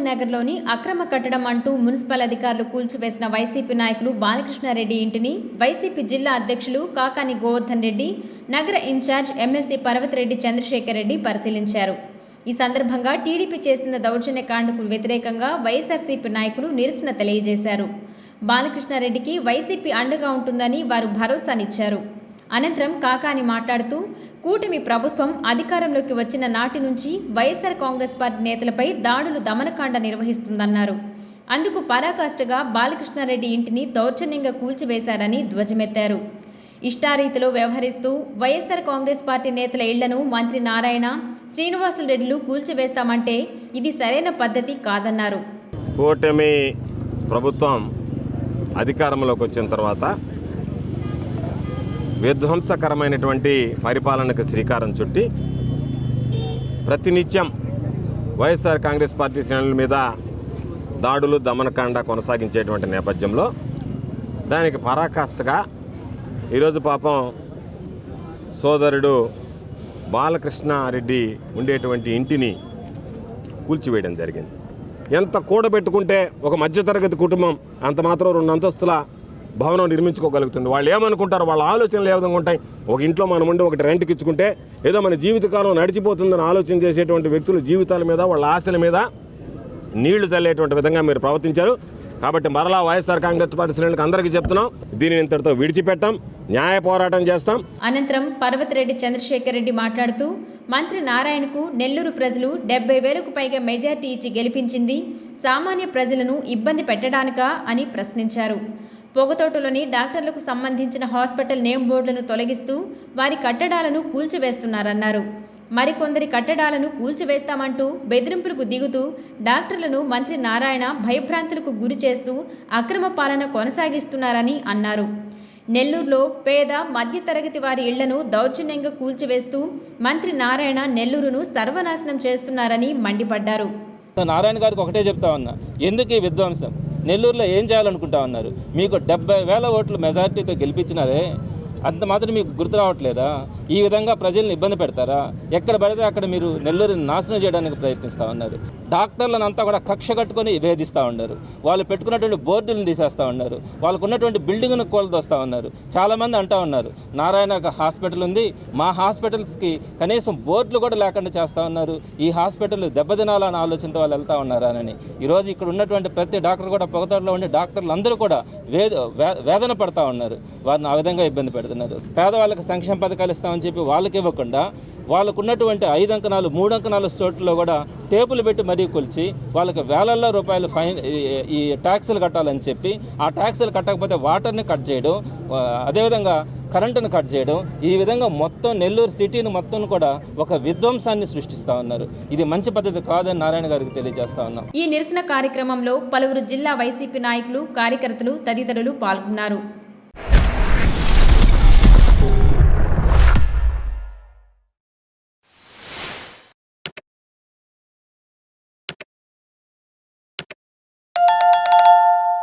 నగర్లోని అక్రమ కట్టడం అంటూ మున్సిపల్ అధికారులు కూల్చివేసిన వైసీపీ నాయకులు బాలకృష్ణారెడ్డి ఇంటిని వైసీపీ జిల్లా అధ్యక్షులు కాకాని గోవర్ధన్ రెడ్డి, నగర ఇన్ఛార్జ్ ఎమ్మెల్సీ పర్వతరెడ్డి చంద్రశేఖర్ రెడ్డి పరిశీలించారు. ఈ సందర్భంగా టీడీపీ చేస్తున్న దౌర్జన్యకాండకు వ్యతిరేకంగా వైఎస్ఆర్సీపీ నాయకులు నిరసన తెలియజేశారు. బాలకృష్ణారెడ్డికి వైసీపీ అండగా ఉంటుందని వారు భరోసానిచ్చారు. అనంతరం కాకాని మాట్లాడుతూ, కూటమి ప్రభుత్వం అధికారంలోకి వచ్చిన నాటి నుంచి వైఎస్ఆర్ కాంగ్రెస్ పార్టీ నేతలపై దాడులు దమనకాండ నిర్వహిస్తుందన్నారు. అందుకు పరాకాష్ఠగా బాలకృష్ణారెడ్డి ఇంటిని దౌర్జన్యంగా కూల్చివేశారని ధ్వజమెత్తారు. ఇష్టారీతిలో వ్యవహరిస్తూ వైఎస్ఆర్ కాంగ్రెస్ పార్టీ నేతల ఇళ్లను మంత్రి నారాయణ, శ్రీనివాసులు రెడ్డిలు కూల్చివేస్తామంటే ఇది సరైన పద్ధతి కాదన్నారు. కూటమి ప్రభుత్వం అధికారంలోకి వచ్చిన తర్వాత విధ్వంసకరమైనటువంటి పరిపాలనకు శ్రీకారం చుట్టి ప్రతినిత్యం వైఎస్ఆర్ కాంగ్రెస్ పార్టీ శ్రేణుల మీద దాడులు దమనకాండ కొనసాగించేటువంటి నేపథ్యంలో దానికి పరాకాష్ఠగా ఈరోజు పాపం సోదరుడు బాలకృష్ణారెడ్డి ఉండేటువంటి ఇంటిని కూల్చివేయడం జరిగింది. ఎంత కూడబెట్టుకుంటే ఒక మధ్యతరగతి కుటుంబం అంత మాత్రం 2 అంతస్తుల భవనం నిర్మించుకోగలుగుతుంది. వాళ్ళు ఏమనుకుంటారు, వాళ్ళ ఆలోచనలు ఏ విధంగా ఉంటాయి? ఒక ఇంట్లో మనం ఉండి ఒకటి రెంట్కి ఇచ్చుకుంటే ఏదో మన జీవితకాలం నడిచిపోతుందని ఆలోచన చేసేటువంటి వ్యక్తుల జీవితాల మీద, వాళ్ళ ఆశల మీద నీళ్లు చల్లేటువంటి విధంగా మీరు ప్రవర్తించారు. కాబట్టి మరలా వైఎస్ఆర్ కాంగ్రెస్ పార్టీ శ్రేణులకు అందరికీ చెప్తున్నాం, దీనిని ఇంతటితో విడిచిపెట్టాం, న్యాయ పోరాటం చేస్తాం. అనంతరం పర్వతరెడ్డి చంద్రశేఖర్ రెడ్డి మాట్లాడుతూ, మంత్రి నారాయణకు నెల్లూరు ప్రజలు 70,000కు పైగా మెజార్టీ ఇచ్చి గెలిపించింది సామాన్య ప్రజలను ఇబ్బంది పెట్టడానికా అని ప్రశ్నించారు. పొగతోటలోని డాక్టర్లకు సంబంధించిన హాస్పిటల్ నేమ్ బోర్డులను తొలగిస్తూ వారి కట్టడాలను కూల్చివేస్తున్నారన్నారు. మరికొందరి కట్టడాలను కూల్చివేస్తామంటూ బెదిరింపులకు దిగుతూ డాక్టర్లను మంత్రి నారాయణ భయభ్రాంతులకు గురి చేస్తూ అక్రమ పాలన కొనసాగిస్తున్నారని అన్నారు. నెల్లూరులో పేద మధ్యతరగతి వారి ఇళ్లను దౌర్జన్యంగా కూల్చివేస్తూ మంత్రి నారాయణ నెల్లూరును సర్వనాశనం చేస్తున్నారని మండిపడ్డారు. నారాయణ గారికి ఒకటే చెప్తా ఉన్నా, ఎందుకు ఈ విధ్వంసం? నెల్లూరులో ఏం చేయాలనుకుంటా ఉన్నారు? మీకు 70,000 ఓట్లు మెజారిటీతో గెలిపించినారే, అంత మాత్రం మీకు గుర్తు రావట్లేదా? ఈ విధంగా ప్రజల్ని ఇబ్బంది పెడతారా? ఎక్కడ పడితే అక్కడ మీరు నెల్లూరుని నాశనం చేయడానికి ప్రయత్నిస్తూ ఉన్నారు. డాక్టర్లను అంతా కూడా కక్ష కట్టుకొని వేధిస్తూ ఉన్నారు. వాళ్ళు పెట్టుకున్నటువంటి బోర్డులను తీసేస్తూ ఉన్నారు. వాళ్ళకు ఉన్నటువంటి బిల్డింగ్ను కోల్దొస్తూ ఉన్నారు. చాలామంది అంటూ ఉన్నారు, నారాయణ హాస్పిటల్ ఉంది, మా హాస్పిటల్స్కి కనీసం బోర్డులు కూడా లేకుండా చేస్తూ ఉన్నారు, ఈ హాస్పిటల్ దెబ్బతినాలన్న ఆలోచనతో వాళ్ళు వెళ్తూ ఉన్నారని ఈరోజు ఇక్కడ ఉన్నటువంటి ప్రతి డాక్టర్ కూడా పొగతోటలో ఉండే డాక్టర్లు అందరూ కూడా వేదన పడతా ఉన్నారు. వారిని ఆ విధంగా ఇబ్బంది పెడుతున్నారు. పేదవాళ్ళకి సంక్షేమ పథకాలు ఇస్తామని చెప్పి వాళ్ళకి ఇవ్వకుండా వాళ్ళకు ఉన్నటువంటి 5 అంకణాలు 3 అంకణాల చోట్లలో కూడా టేపులు పెట్టి మరీ కొలిచి వాళ్ళకి వేలల్లో రూపాయలు ఫైన్ ఈ ట్యాక్సులు కట్టాలని చెప్పి ఆ ట్యాక్సులు కట్టకపోతే వాటర్ని కట్ చేయడం, అదేవిధంగా కరెంటును కట్ చేయడం, ఈ విధంగా మొత్తం నెల్లూరు సిటీని మొత్తం కూడా ఒక విధ్వంసాన్ని సృష్టిస్తూ ఉన్నారు. ఇది మంచి పద్ధతి కాదని నారాయణ గారికి తెలియజేస్తా ఉన్నాం. ఈ నిరసన కార్యక్రమంలో పలువురు జిల్లా వైసీపీ నాయకులు, కార్యకర్తలు తదితరులు పాల్గొన్నారు.